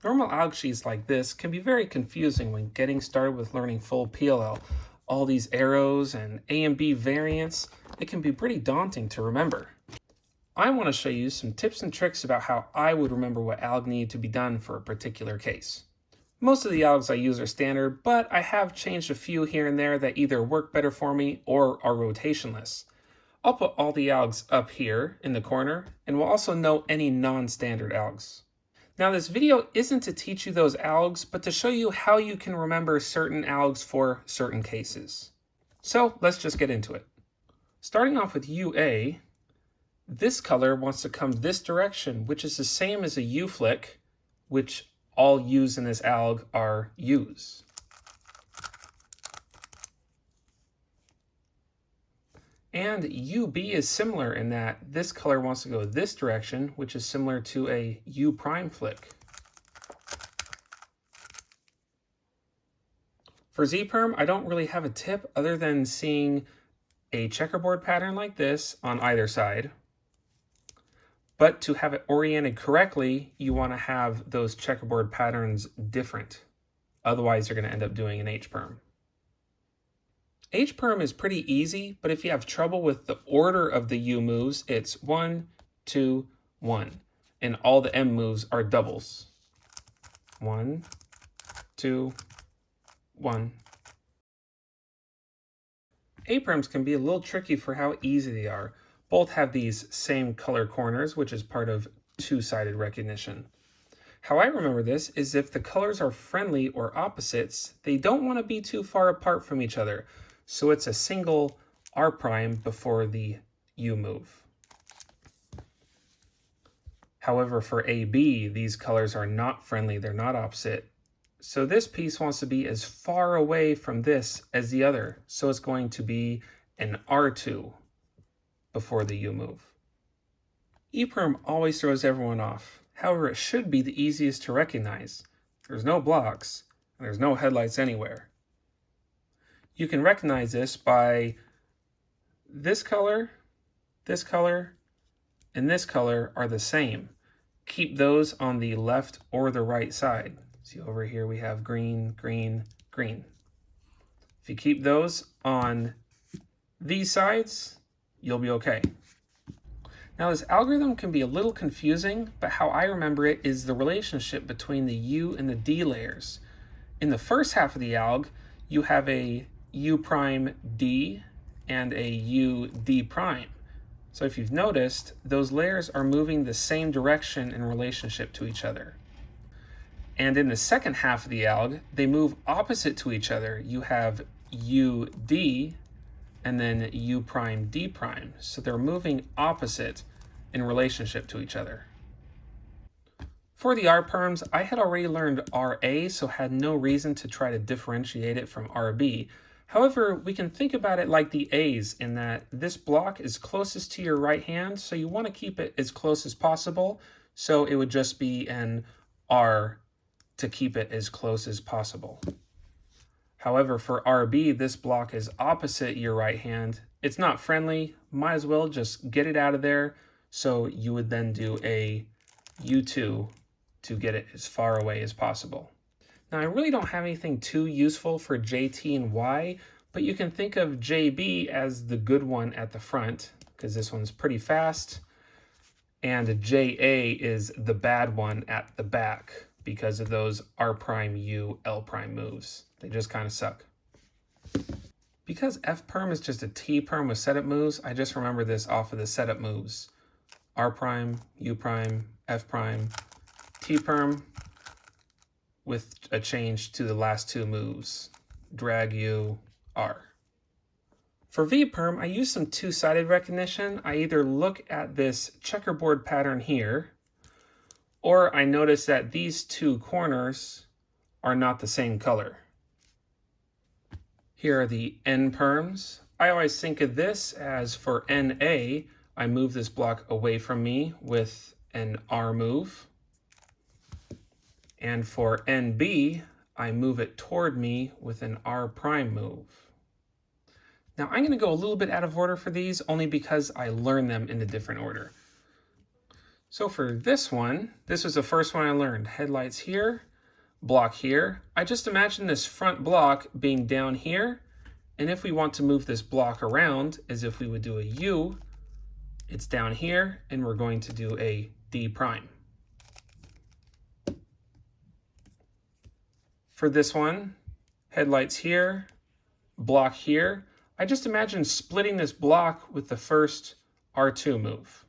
Normal algaes like this can be very confusing when getting started with learning full PLL. All these arrows and A and B variants, it can be pretty daunting to remember. I want to show you some tips and tricks about how I would remember what alg need to be done for a particular case. Most of the algs I use are standard, but I have changed a few here and there that either work better for me or are rotationless. I'll put all the algs up here in the corner, and we'll also note any non-standard algs. Now this video isn't to teach you those algs, but to show you how you can remember certain algs for certain cases. So let's just get into it. Starting off with UA, this color wants to come this direction, which is the same as a U flick, which all U's in this alg are U's. And UB is similar in that this color wants to go this direction, which is similar to a U prime flick. For Z-perm, I don't really have a tip other than seeing a checkerboard pattern like this on either side. But to have it oriented correctly, you want to have those checkerboard patterns different. Otherwise, you're going to end up doing an H-perm. H-perm is pretty easy, but if you have trouble with the order of the U moves, it's 1, 2, 1. And all the M moves are doubles. 1, 2, 1. A-perms can be a little tricky for how easy they are. Both have these same color corners, which is part of two-sided recognition. How I remember this is if the colors are friendly or opposites, they don't want to be too far apart from each other. So it's a single R prime before the U move. However, for AB, these colors are not friendly, they're not opposite. So this piece wants to be as far away from this as the other. So it's going to be an R2 before the U move. E-perm always throws everyone off. However, it should be the easiest to recognize. There's no blocks, and there's no headlights anywhere. You can recognize this by this color, and this color are the same. Keep those on the left or the right side. See over here we have green, green, green. If you keep those on these sides, you'll be okay. Now this algorithm can be a little confusing, but how I remember it is the relationship between the U and the D layers. In the first half of the alg, you have a U prime D and a U D prime. So if you've noticed, those layers are moving the same direction in relationship to each other. And in the second half of the alg, they move opposite to each other. You have UD and then U prime D prime. So they're moving opposite in relationship to each other. For the R perms, I had already learned RA, so had no reason to try to differentiate it from RB. However, we can think about it like the A's in that this block is closest to your right hand, so you want to keep it as close as possible. So it would just be an R to keep it as close as possible. However, for RB, this block is opposite your right hand. It's not friendly, might as well just get it out of there. So you would then do a U2 to get it as far away as possible. Now I really don't have anything too useful for JT and Y, but you can think of JB as the good one at the front, because this one's pretty fast, and JA is the bad one at the back, because of those R prime U L prime moves. They just kind of suck. Because F perm is just a T perm with setup moves, I just remember this off of the setup moves. R prime, U prime, F prime, T perm with a change to the last two moves, drag U, R. For V perm, I use some two-sided recognition. I either look at this checkerboard pattern here, or I notice that these two corners are not the same color. Here are the N perms. I always think of this as for NA, I move this block away from me with an R move. And for NB, I move it toward me with an R prime move. Now I'm going to go a little bit out of order for these only because I learned them in a different order. So for this one, this was the first one I learned. Headlights here, block here. I just imagine this front block being down here. And if we want to move this block around, as if we would do a U, it's down here, and we're going to do a D prime. For this one, headlights here, block here. I just imagine splitting this block with the first R2 move.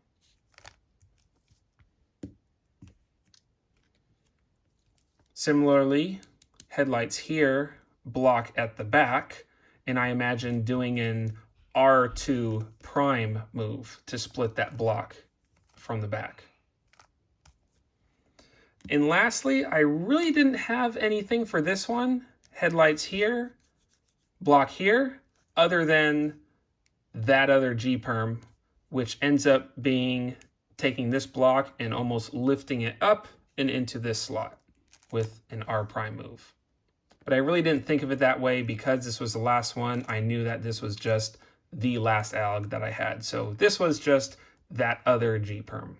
Similarly, headlights here, block at the back, and I imagine doing an R2 prime move to split that block from the back. And lastly, I really didn't have anything for this one. Headlights here, block here, other than that other G perm, which ends up being taking this block and almost lifting it up and into this slot with an R prime move. But I really didn't think of it that way because this was the last one. I knew that this was just the last alg that I had. So this was just that other G perm.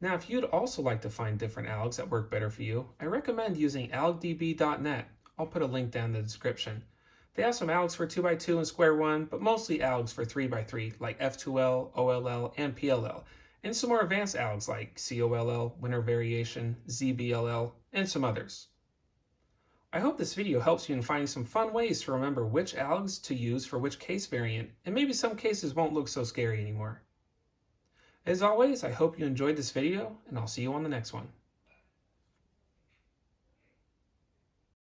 Now, if you'd also like to find different algs that work better for you, I recommend using algdb.net. I'll put a link down in the description. They have some algs for 2x2 and square 1, but mostly algs for 3x3 like F2L, OLL, and PLL, and some more advanced algs like COLL, winter variation, ZBLL, and some others. I hope this video helps you in finding some fun ways to remember which algs to use for which case variant, and maybe some cases won't look so scary anymore. As always, I hope you enjoyed this video, and I'll see you on the next one.